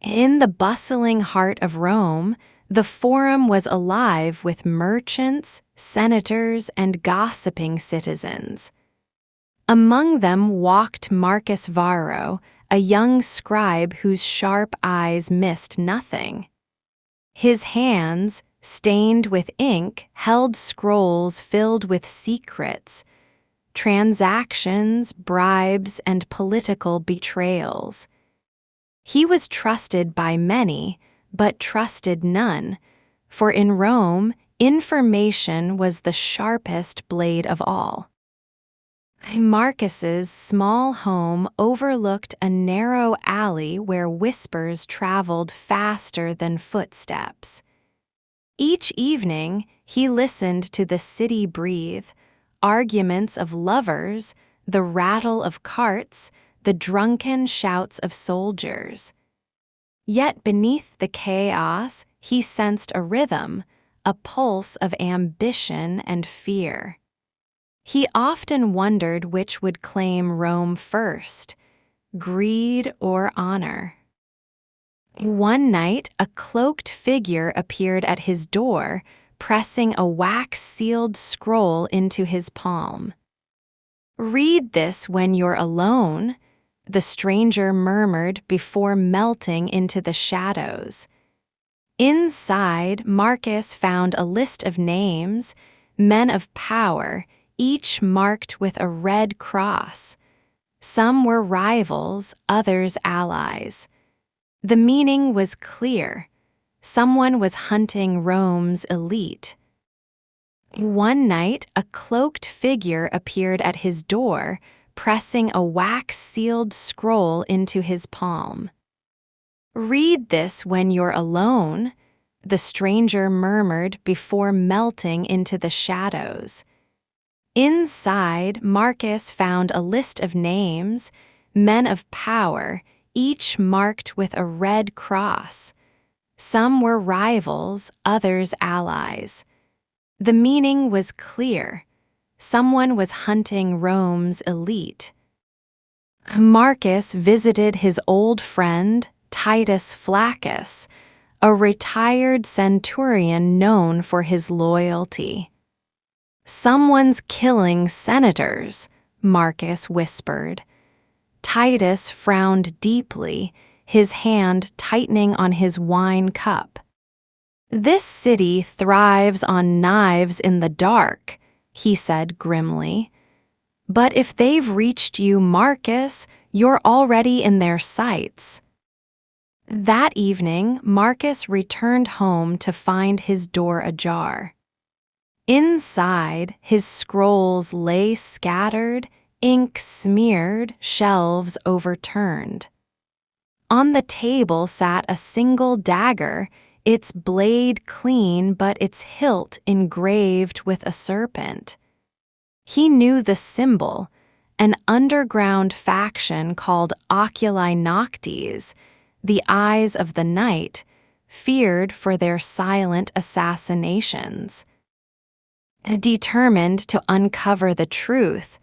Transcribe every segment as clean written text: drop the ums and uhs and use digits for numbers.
In the bustling heart of Rome, the forum was alive with merchants, senators, and gossiping citizens. Among them walked Marcus Varro, a young scribe whose sharp eyes missed nothing. His hands, stained with ink, held scrolls filled with secrets, transactions, bribes, and political betrayals. He was trusted by many, but trusted none, for in Rome, information was the sharpest blade of all. Marcus's small home overlooked a narrow alley where whispers traveled faster than footsteps. Each evening, he listened to the city breathe, arguments of lovers, the rattle of carts, the drunken shouts of soldiers. Yet beneath the chaos, he sensed a rhythm, a pulse of ambition and fear. He often wondered which would claim Rome first, greed or honor. One night, a cloaked figure appeared at his door, pressing a wax-sealed scroll into his palm. "Read this when you're alone," the stranger murmured before melting into the shadows. Inside, Marcus found a list of names, men of power, each marked with a red cross. Some were rivals, others allies. The meaning was clear. Someone was hunting Rome's elite. One night, a cloaked figure appeared at his door, pressing a wax-sealed scroll into his palm. "Read this when you're alone," the stranger murmured before melting into the shadows. Inside, Marcus found a list of names, men of power, each marked with a red cross. Some were rivals, others allies. The meaning was clear. Someone was hunting Rome's elite. Marcus visited his old friend, Titus Flaccus, a retired centurion known for his loyalty. "Someone's killing senators," Marcus whispered. Titus frowned deeply, his hand tightening on his wine cup. "This city thrives on knives in the dark," he said grimly. "But if they've reached you, Marcus, you're already in their sights." That evening, Marcus returned home to find his door ajar. Inside, his scrolls lay scattered, ink smeared, shelves overturned. On the table sat a single dagger, its blade clean but its hilt engraved with a serpent. He knew the symbol, an underground faction called Oculi Noctis, the eyes of the night, feared for their silent assassinations. Determined to uncover the truth,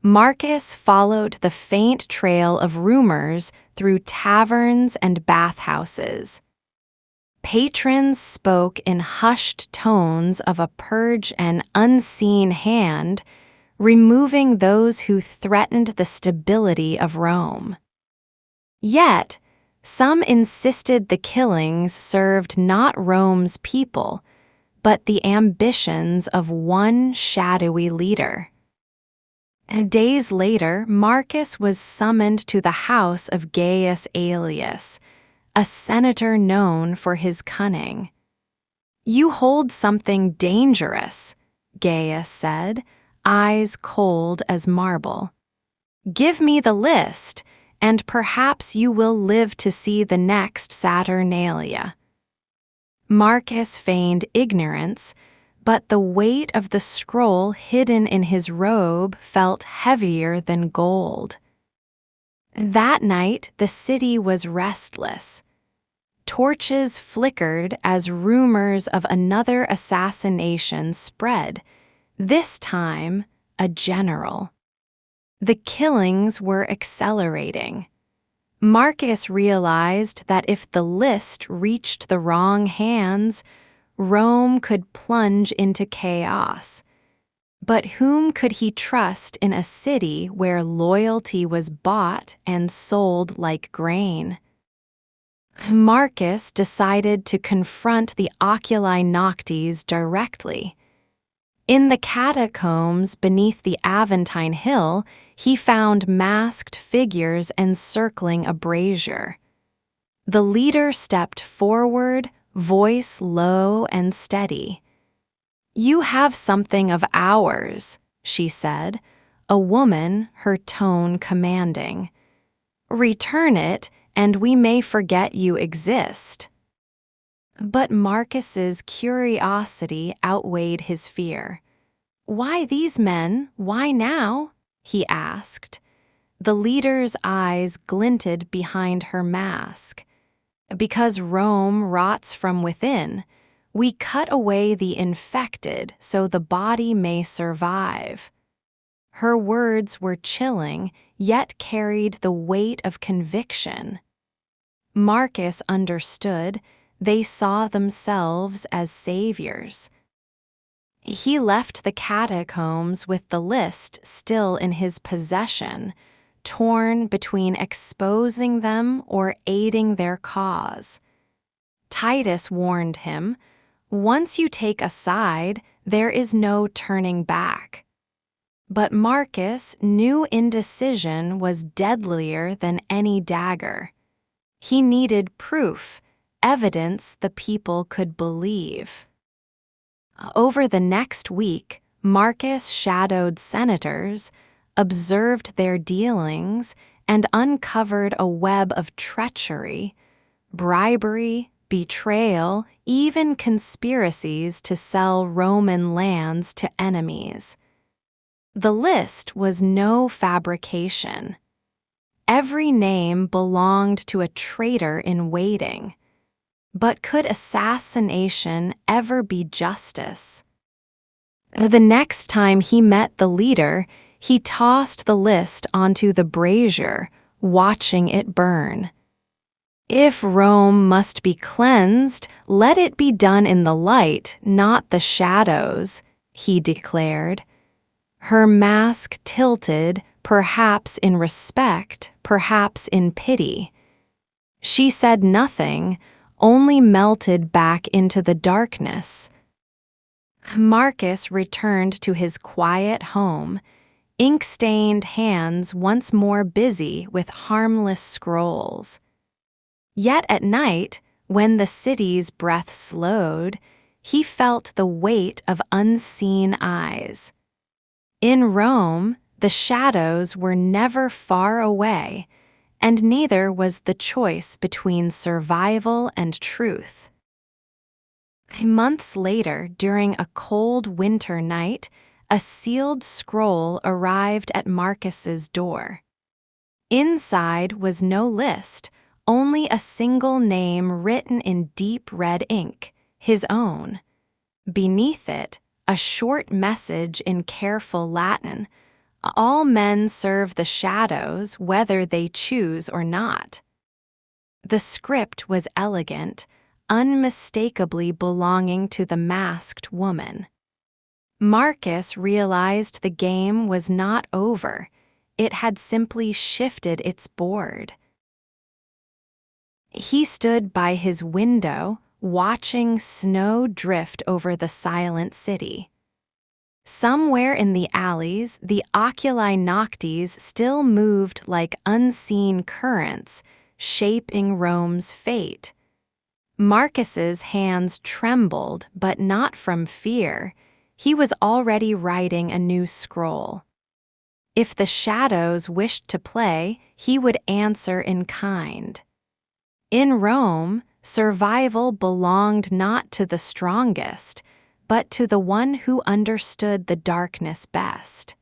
Marcus followed the faint trail of rumors through taverns and bathhouses. Patrons spoke in hushed tones of a purge an unseen hand, removing those who threatened the stability of Rome. Yet, some insisted the killings served not Rome's people, but the ambitions of one shadowy leader. Days later, Marcus was summoned to the house of Gaius Aelius, a senator known for his cunning. "You hold something dangerous," Gaius said, eyes cold as marble. "Give me the list, and perhaps you will live to see the next Saturnalia." Marcus feigned ignorance, but the weight of the scroll hidden in his robe felt heavier than gold. That night, the city was restless. Torches flickered as rumors of another assassination spread, this time a general. The killings were accelerating. Marcus realized that if the list reached the wrong hands, Rome could plunge into chaos. But whom could he trust in a city where loyalty was bought and sold like grain? Marcus decided to confront the oculi noctis directly. In the catacombs beneath the Aventine Hill, he found masked figures encircling a brazier. The leader stepped forward, voice low and steady. "You have something of ours," she said, a woman, her tone commanding. "Return it, and we may forget you exist." But Marcus's curiosity outweighed his fear. "Why these men? Why now?" he asked. The leader's eyes glinted behind her mask. "Because Rome rots from within. We cut away the infected so the body may survive." Her words were chilling, yet carried the weight of conviction. Marcus understood. They saw themselves as saviors. He left the catacombs with the list still in his possession, torn between exposing them or aiding their cause. Titus warned him, "Once you take a side, there is no turning back." But Marcus knew indecision was deadlier than any dagger. He needed proof, evidence the people could believe. Over the next week, Marcus shadowed senators, observed their dealings, and uncovered a web of treachery, bribery, betrayal, even conspiracies to sell Roman lands to enemies. The list was no fabrication. Every name belonged to a traitor in waiting. But could assassination ever be justice? The next time he met the leader, he tossed the list onto the brazier, watching it burn. "If Rome must be cleansed, let it be done in the light, not the shadows," he declared. Her mask tilted, perhaps in respect, perhaps in pity. She said nothing, only melted back into the darkness. Marcus returned to his quiet home, ink-stained hands once more busy with harmless scrolls. Yet at night, when the city's breath slowed, he felt the weight of unseen eyes. In Rome, the shadows were never far away, and neither was the choice between survival and truth. Months later, during a cold winter night, a sealed scroll arrived at Marcus's door. Inside was no list, only a single name written in deep red ink, his own. Beneath it, a short message in careful Latin: "All men serve the shadows, whether they choose or not." The script was elegant, unmistakably belonging to the masked woman. Marcus realized the game was not over. It had simply shifted its board. He stood by his window, watching snow drift over the silent city. Somewhere in the alleys, the oculi noctis still moved like unseen currents, shaping Rome's fate. Marcus's hands trembled, but not from fear. He was already writing a new scroll. If the shadows wished to play, he would answer in kind. In Rome, survival belonged not to the strongest, but to the one who understood the darkness best.